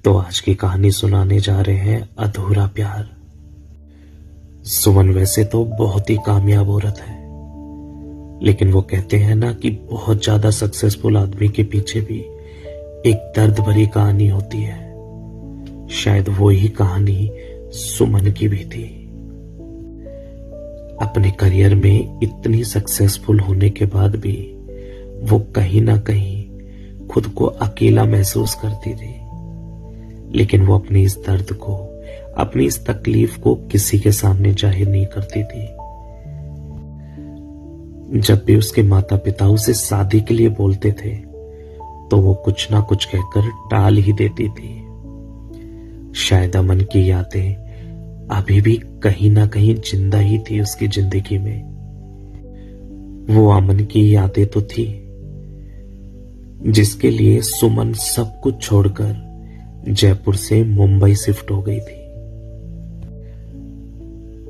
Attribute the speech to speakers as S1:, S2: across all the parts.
S1: तो आज की कहानी सुनाने जा रहे हैं अधूरा प्यार। सुमन वैसे तो बहुत ही कामयाब औरत है, लेकिन वो कहते हैं ना कि बहुत ज्यादा सक्सेसफुल आदमी के पीछे भी एक दर्द भरी कहानी होती है। शायद वो ही कहानी सुमन की भी थी। अपने करियर में इतनी सक्सेसफुल होने के बाद भी वो कहीं ना कहीं खुद को अकेला महसूस करती थी, लेकिन वो अपनी इस दर्द को, अपनी इस तकलीफ को किसी के सामने जाहिर नहीं करती थी। जब भी उसके माता पिता उसे शादी के लिए बोलते थे तो वो कुछ ना कुछ कहकर टाल ही देती थी। शायद अमन की यादें अभी भी कहीं ना कहीं जिंदा ही थी उसकी जिंदगी में। वो अमन की यादें तो थी जिसके लिए सुमन सब कुछ छोड़कर जयपुर से मुंबई शिफ्ट हो गई थी।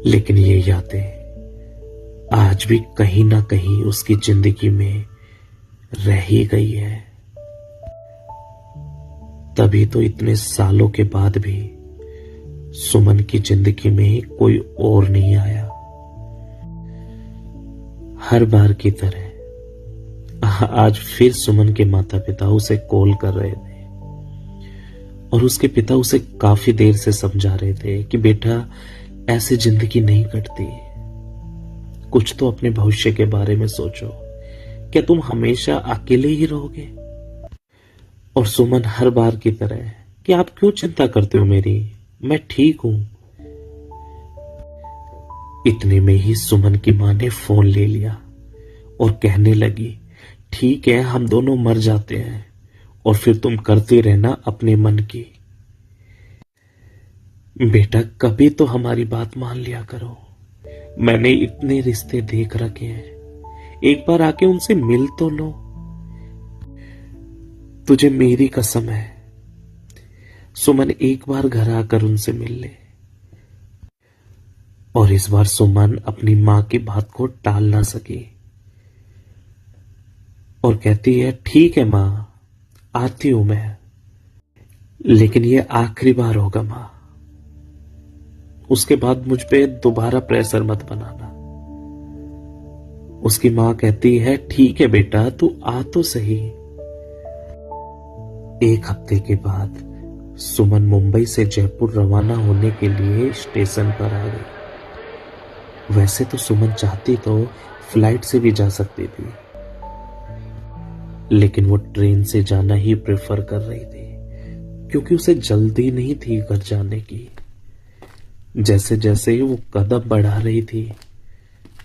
S1: लेकिन ये यादें आज भी कहीं ना कहीं उसकी जिंदगी में रह ही गई है। तभी तो इतने सालों के बाद भी सुमन की जिंदगी में कोई और नहीं आया। हर बार की तरह आज फिर सुमन के माता पिता उसे कॉल कर रहे थे और उसके पिता उसे काफी देर से समझा रहे थे कि बेटा, ऐसे जिंदगी नहीं कटती, कुछ तो अपने भविष्य के बारे में सोचो। क्या तुम हमेशा अकेले ही रहोगे? और सुमन हर बार की तरह कि आप क्यों चिंता करते हो मेरी, मैं ठीक हूं। इतने में ही सुमन की मां ने फोन ले लिया और कहने लगी, ठीक है, हम दोनों मर जाते हैं और फिर तुम करते रहना अपने मन की। बेटा, कभी तो हमारी बात मान लिया करो। मैंने इतने रिश्ते देख रखे हैं, एक बार आके उनसे मिल तो लो। तुझे मेरी कसम है, सुमन एक बार घर आकर उनसे मिल ले। और इस बार सुमन अपनी मां की बात को टाल ना सकी और कहती है, ठीक है मां, आती हूं मैं, लेकिन ये आखिरी बार होगा मां। उसके बाद मुझ पे दोबारा प्रेशर मत बनाना। उसकी मां कहती है, ठीक है बेटा, तू आ तो सही। एक हफ्ते के बाद सुमन मुंबई से जयपुर रवाना होने के लिए स्टेशन पर आ गई। वैसे तो सुमन चाहती तो फ्लाइट से भी जा सकती थी, लेकिन वो ट्रेन से जाना ही प्रेफर कर रही थी, क्योंकि उसे जल्दी नहीं थी घर जाने की। जैसे जैसे वो कदम बढ़ा रही थी,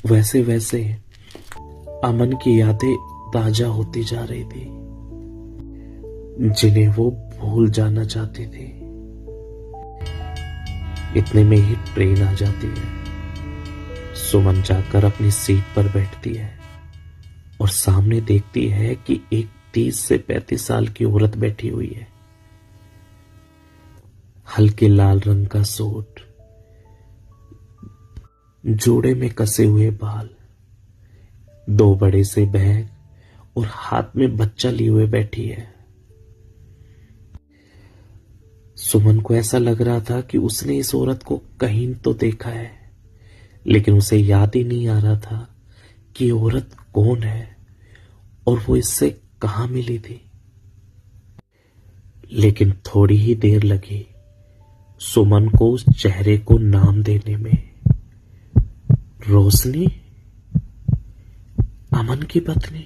S1: वैसे वैसे अमन की यादें ताजा होती जा रही थी, जिन्हें वो भूल जाना चाहती थी। इतने में ही ट्रेन आ जाती है। सुमन जाकर अपनी सीट पर बैठती है और सामने देखती है कि एक 30 से 35 साल की औरत बैठी हुई है। हल्के लाल रंग का सूट, जोड़े में कसे हुए बाल, 2 बड़े से बैग और हाथ में बच्चा लिए हुए बैठी है। सुमन को ऐसा लग रहा था कि उसने इस औरत को कहीं तो देखा है, लेकिन उसे याद ही नहीं आ रहा था कि औरत कौन है और वो इससे कहां मिली थी। लेकिन थोड़ी ही देर लगी सुमन को उस चेहरे को नाम देने में। रोशनी, अमन की पत्नी।